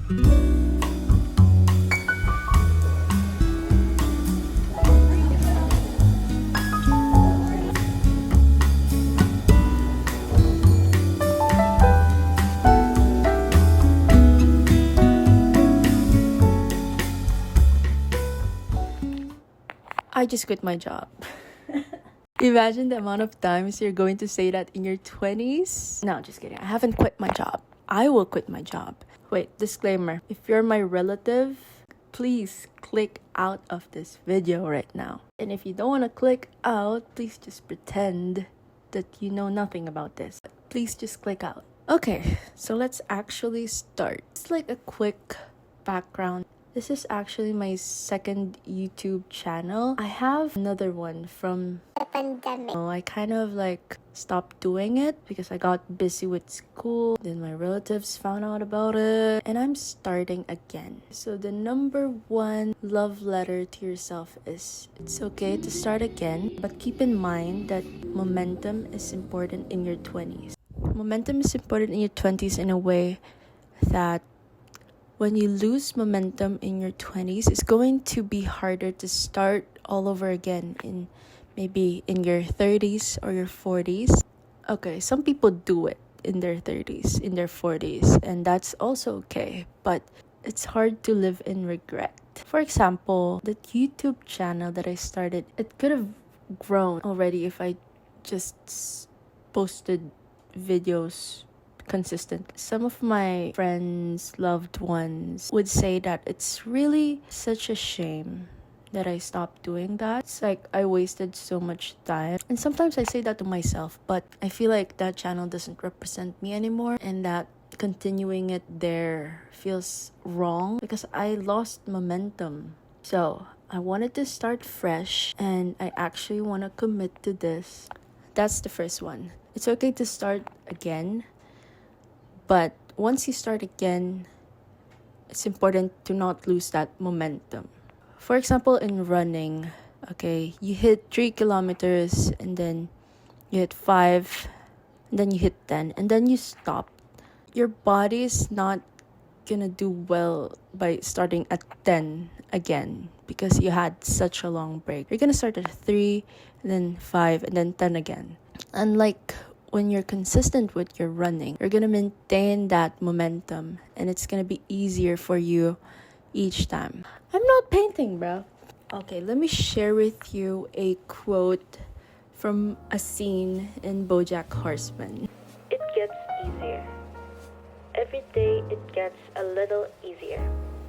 I just quit my job. Imagine the amount of times you're going to say that in your 20s. No, just kidding. I haven't quit my job. I will quit my job. Wait, disclaimer. If you're my relative, please click out of this video right now. And if you don't want to click out, please just pretend that you know nothing about this. Please just click out. Okay, so let's actually start. It's like a quick background. This is actually my second YouTube channel. I have another one from the pandemic. I kind of like stopped doing it because I got busy with school. Then my relatives found out about it. And I'm starting again. So the number one love letter to yourself is it's okay to start again. But keep in mind that momentum is important in your 20s. Momentum is important in your 20s in a way that when you lose momentum in your 20s, it's going to be harder to start all over again in maybe in your 30s or your 40s. Okay, some people do it in their 30s, in their 40s, and that's also okay, but it's hard to live in regret. For example, the YouTube channel that I started, it could have grown already if I just posted videos consistent. Some of my friends, loved ones would say that it's really such a shame that I stopped doing that. It's like I wasted so much time. And sometimes I say that to myself, but I feel like that channel doesn't represent me anymore and that continuing it there feels wrong because I lost momentum. So I wanted to start fresh and I actually want to commit to this. That's the first one. It's okay to start again. But once you start again, it's important to not lose that momentum. For example, in running, okay, you hit 3 kilometers and then you hit 5, and then you hit 10, and then you stop. Your body is not gonna do well by starting at 10 again because you had such a long break. You're gonna start at 3, and then 5, and then 10 again. Unlike when you're consistent with your running, you're gonna maintain that momentum and it's gonna be easier for you each time. I'm not painting, bro. Okay, let me share with you a quote from a scene in BoJack Horseman. It gets easier. Every day it gets a little easier,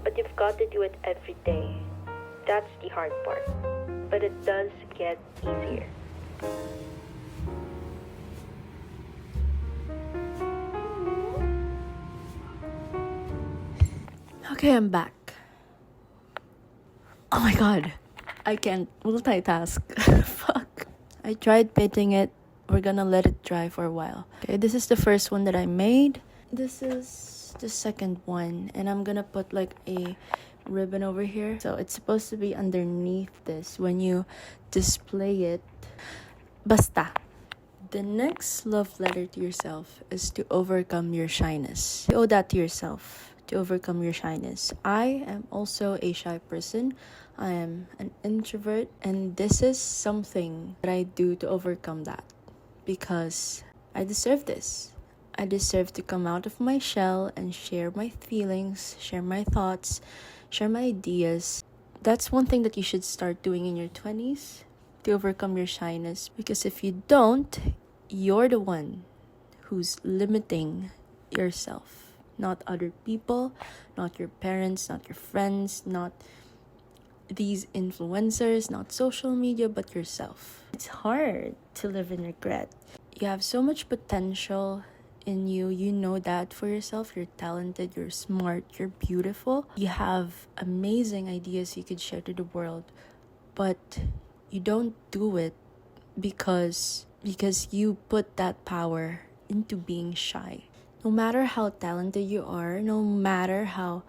but you've got to do it every day. That's the hard part, but it does get easier. Okay, I'm back. Oh my god, I can't multitask. Fuck. I tried painting it. We're gonna let it dry for a while. Okay, this is the first one that I made. This is the second one. And I'm gonna put like a ribbon over here. So it's supposed to be underneath this when you display it. Basta. The next love letter to yourself is to overcome your shyness. You owe that to yourself. To overcome your shyness. I am also a shy person. I am an introvert, and this is something that I do to overcome that because I deserve this. I deserve to come out of my shell and share my feelings, share my thoughts, share my ideas. That's one thing that you should start doing in your 20s to overcome your shyness, because if you don't, you're the one who's limiting yourself. Not other people, not your parents, not your friends, not these influencers, not social media, but yourself. It's hard to live in regret. You have so much potential in you. You know that for yourself. You're talented, you're smart, you're beautiful. You have amazing ideas you could share to the world, but you don't do it because you put that power into being shy. No matter how talented you are, no matter how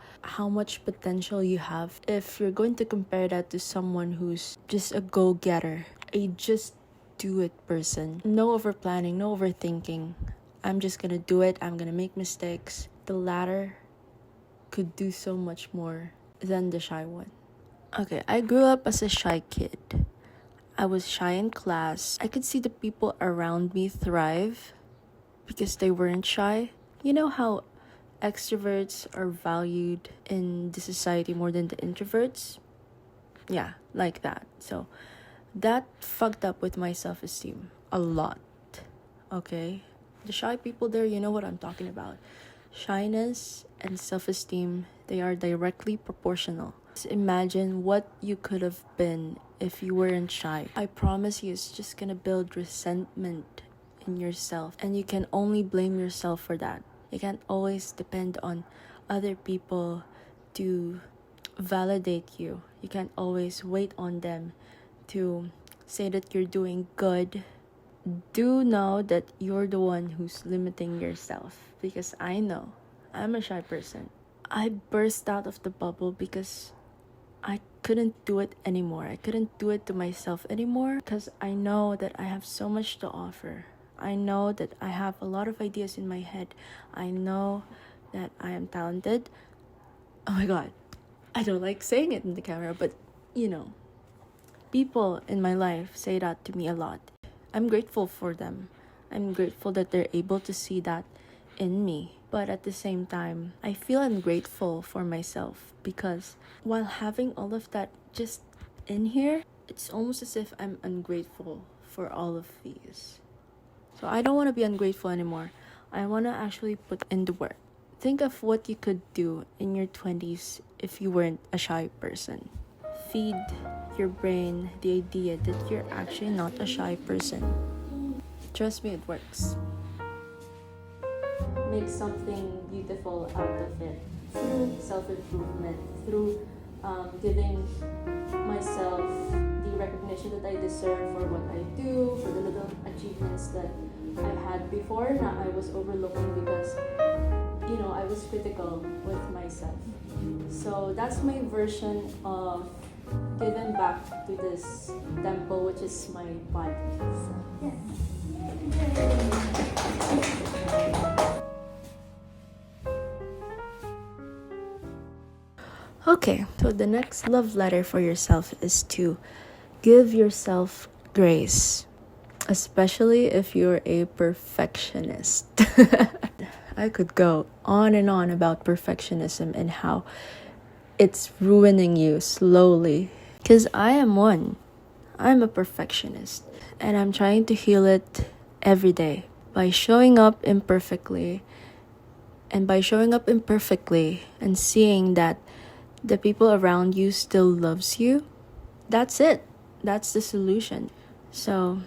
much potential you have, if you're going to compare that to someone who's just a go-getter, a just do it person, no over planning, no overthinking, I'm just gonna do it, I'm gonna make mistakes, the latter could do so much more than the shy one. Okay, I grew up as a shy kid. I was shy in class. I could see the people around me thrive because they weren't shy. You know how extroverts are valued in the society more than the introverts? Yeah, like that. So that fucked up with my self-esteem a lot. Okay? The shy people there, you know what I'm talking about. Shyness and self-esteem, they are directly proportional. Just imagine what you could have been if you weren't shy. I promise you, it's just gonna build resentment in yourself, and you can only blame yourself for that. You can't always depend on other people to validate you. You can't always wait on them to say that you're doing good. Do know that you're the one who's limiting yourself, because I know I'm a shy person. I burst out of the bubble because I couldn't do it anymore. I couldn't do it to myself anymore because I know that I have so much to offer. I know that I have a lot of ideas in my head. I know that I am talented. Oh my god. I don't like saying it in the camera, but people in my life say that to me a lot. I'm grateful for them. I'm grateful that they're able to see that in me. But at the same time, I feel ungrateful for myself because while having all of that just in here, it's almost as if I'm ungrateful for all of these. So I don't want to be ungrateful anymore. I want to actually put in the work. Think of what you could do in your 20s if you weren't a shy person. Feed your brain the idea that you're actually not a shy person. Trust me, it works. Make something beautiful out of it through self-improvement, through giving myself the recognition that I deserve for what I do, for the little achievements that I had before that I was overlooking because I was critical with myself. So that's my version of giving back to this temple, which is my body. So, yeah. Okay, so the next love letter for yourself is to give yourself grace, especially if you're a perfectionist. I could go on and on about perfectionism and how it's ruining you slowly. Because I am one. I'm a perfectionist. And I'm trying to heal it every day by showing up imperfectly. And by showing up imperfectly and seeing that the people around you still loves you, that's it. That's the solution. So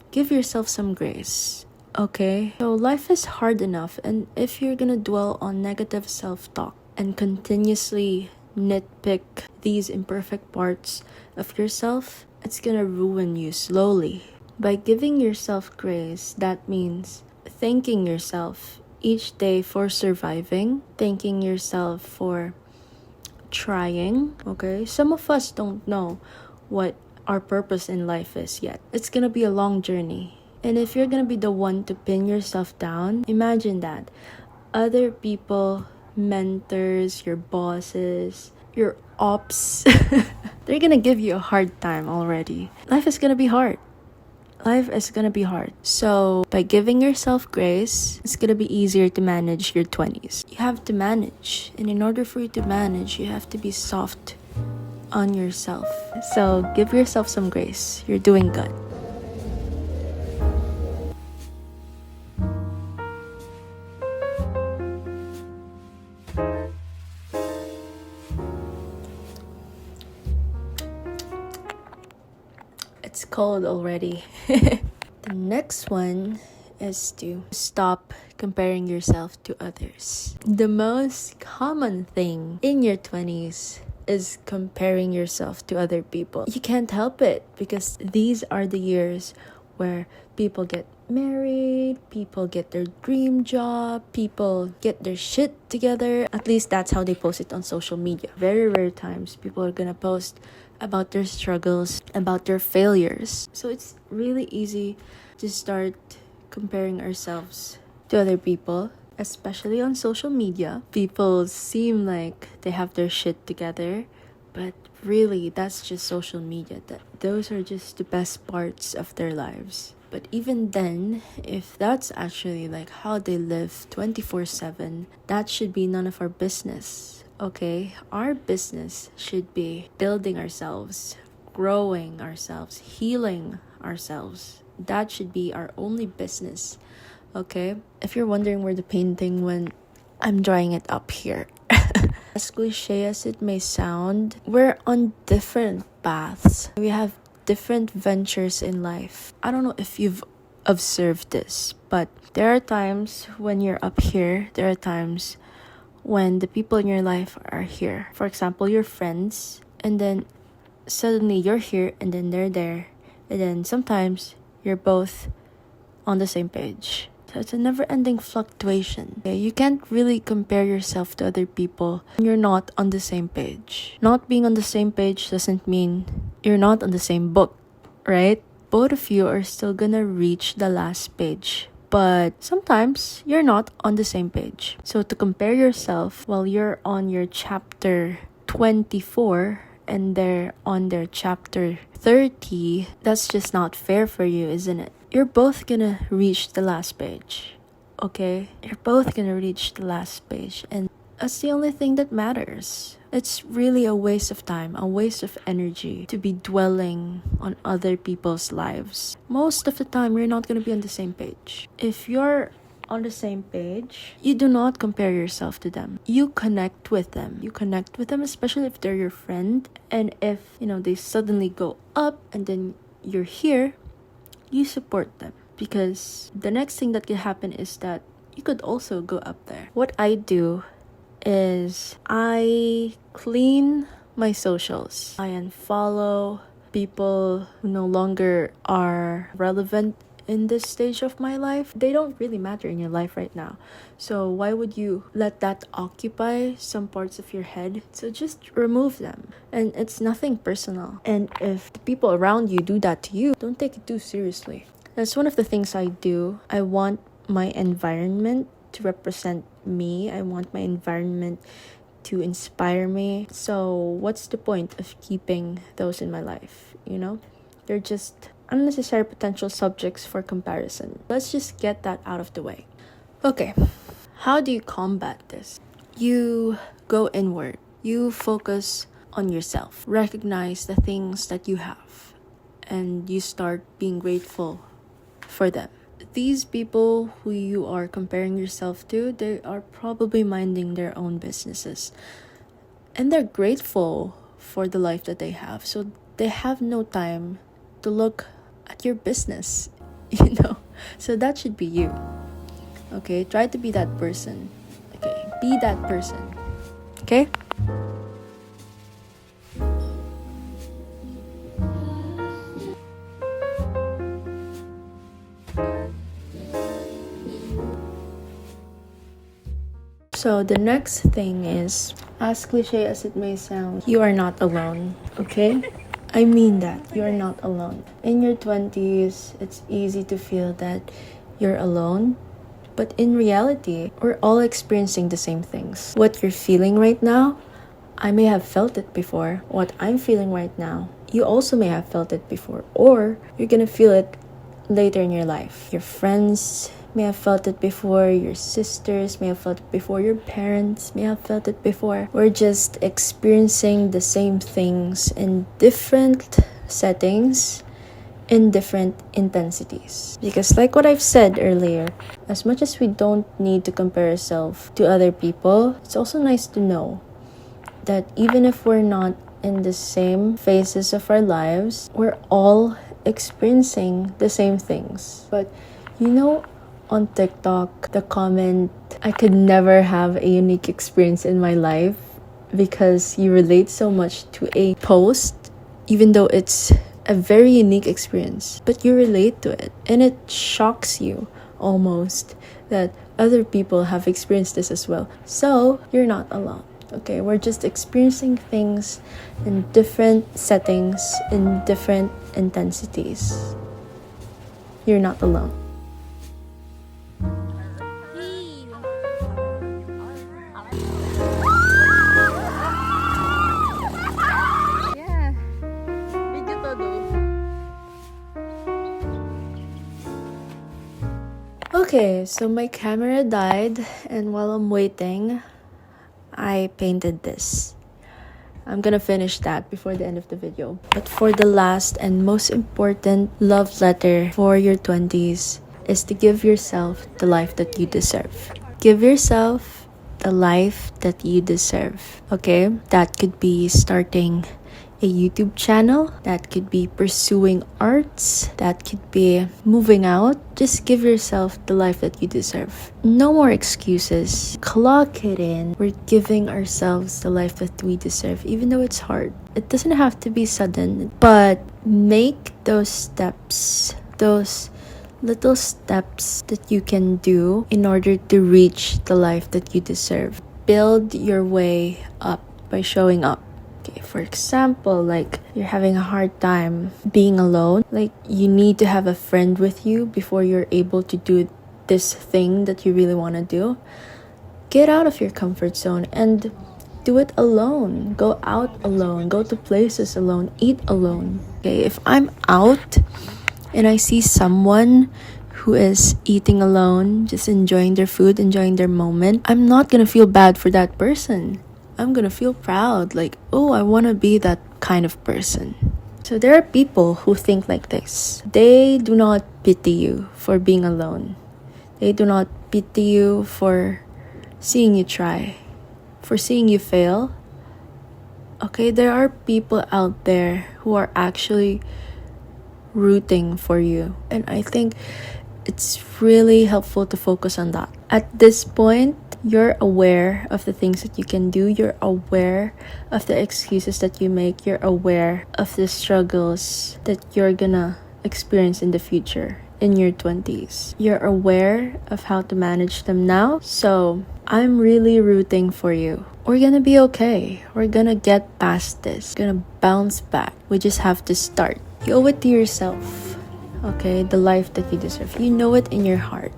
give yourself some grace. Okay? So life is hard enough, and if you're gonna dwell on negative self-talk and continuously nitpick these imperfect parts of yourself, it's gonna ruin you slowly. By giving yourself grace, that means thanking yourself each day for surviving, thanking yourself for trying. Okay? Some of us don't know what our purpose in life is yet. It's gonna be a long journey. And if you're gonna be the one to pin yourself down, imagine that. Other people, mentors, your bosses, your ops, they're gonna give you a hard time already. Life is gonna be hard. Life is gonna be hard. So by giving yourself grace, it's gonna be easier to manage your 20s. You have to manage. And in order for you to manage, you have to be soft on yourself. So give yourself some grace. You're doing good. It's cold already. The next one is to stop comparing yourself to others. The most common thing in your 20s is comparing yourself to other people. You can't help it because these are the years where people get married, people get their dream job, people get their shit together. At least that's how they post it on social media. Very rare times people are gonna post about their struggles, about their failures. So it's really easy to start comparing ourselves to other people. especially on social media. People seem like they have their shit together, but really that's just social media. Those are just the best parts of their lives. But even then, if that's actually like how they live 24/7, that should be none of our business. Okay, our business should be building ourselves, growing ourselves, healing ourselves. That should be our only business. Okay, if you're wondering where the painting went, I'm drawing it up here. As cliche as it may sound, we're on different paths. We have different ventures in life. I don't know if you've observed this, but there are times when you're up here, there are times when the people in your life are here. For example, your friends, and then suddenly you're here and then they're there, and then sometimes you're both on the same page. So it's a never-ending fluctuation. Okay? You can't really compare yourself to other people when you're not on the same page. Not being on the same page doesn't mean you're not on the same book, right? Both of you are still gonna reach the last page, but sometimes you're not on the same page. So to compare yourself while you're on your chapter 24 and they're on their chapter 30, that's just not fair for you, isn't it? You're both gonna reach the last page, okay? You're both gonna reach the last page, and that's the only thing that matters. It's really a waste of time, a waste of energy to be dwelling on other people's lives. Most of the time, you're not gonna be on the same page. If you're on the same page, you do not compare yourself to them. You connect with them. You connect with them, especially if they're your friend. And if, they suddenly go up and then you're here, you support them. Because the next thing that could happen is that you could also go up there. What I do is I clean my socials. I unfollow people who no longer are relevant in this stage of my life. They don't really matter in your life right now. So why would you let that occupy some parts of your head? So just remove them. And it's nothing personal. And if the people around you do that to you, don't take it too seriously. That's one of the things I do. I want my environment to represent me. I want my environment to inspire me. So what's the point of keeping those in my life? They're just unnecessary potential subjects for comparison. Let's just get that out of the way. Okay, how do you combat this? You go inward. You focus on yourself. Recognize the things that you have, and you start being grateful for them. These people who you are comparing yourself to, they are probably minding their own businesses, and they're grateful for the life that they have. So they have no time to look at your business, So that should be you. Okay, try to be that person. Okay, be that person. Okay? So the next thing is, as cliche as it may sound, you are not alone, okay? I mean that. You are not alone. In your 20s, it's easy to feel that you're alone. But in reality, we're all experiencing the same things. What you're feeling right now, I may have felt it before. What I'm feeling right now, you also may have felt it before. Or you're gonna feel it later in your life. Your friends may have felt it before, your sisters may have felt it before, your parents may have felt it before. We're just experiencing the same things in different settings, in different intensities. Because like what I've said earlier, as much as we don't need to compare ourselves to other people, it's also nice to know that even if we're not in the same phases of our lives, we're all experiencing the same things. But on TikTok, the comment, I could never have a unique experience in my life because you relate so much to a post, even though it's a very unique experience, but you relate to it, and it shocks you almost that other people have experienced this as well. So you're not alone. Okay, we're just experiencing things in different settings, in different intensities. You're not alone. Okay, so my camera died, and while I'm waiting, I painted this. I'm gonna finish that before the end of the video. But for the last and most important love letter for your 20s is to give yourself the life that you deserve. Give yourself the life that you deserve, okay? That could be starting a YouTube channel, that could be pursuing arts, that could be moving out. Just give yourself the life that you deserve. No more excuses. Clock it in. We're giving ourselves the life that we deserve, even though it's hard. It doesn't have to be sudden, but make those steps, those little steps that you can do in order to reach the life that you deserve. Build your way up by showing up. Okay, for example, like you're having a hard time being alone, like you need to have a friend with you before you're able to do this thing that you really want to do. Get out of your comfort zone and do it alone. Go out alone, go to places alone, eat alone. Okay, if I'm out and I see someone who is eating alone, just enjoying their food, enjoying their moment, I'm not gonna feel bad for that person. I'm gonna feel proud, like, oh, I wanna be that kind of person. So there are people who think like this. They do not pity you for being alone. They do not pity you for seeing you try, for seeing you fail. Okay, there are people out there who are actually rooting for you. And I think it's really helpful to focus on that. At this point, you're aware of the things that you can do. You're aware of the excuses that you make. You're aware of the struggles that you're gonna experience in the future in your 20s. You're aware of how to manage them now. So I'm really rooting for you. We're gonna be okay. We're gonna get past this. We're gonna bounce back. We just have to start. You owe it to yourself. Okay, the life that you deserve. You know it in your heart.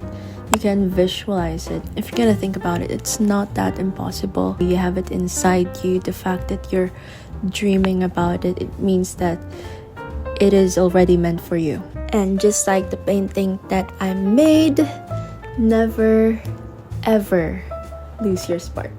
You can visualize it. If you're gonna think about it, it's not that impossible. You have it inside you. The fact that you're dreaming about it, it means that it is already meant for you. And just like the painting that I made, never ever lose your spark.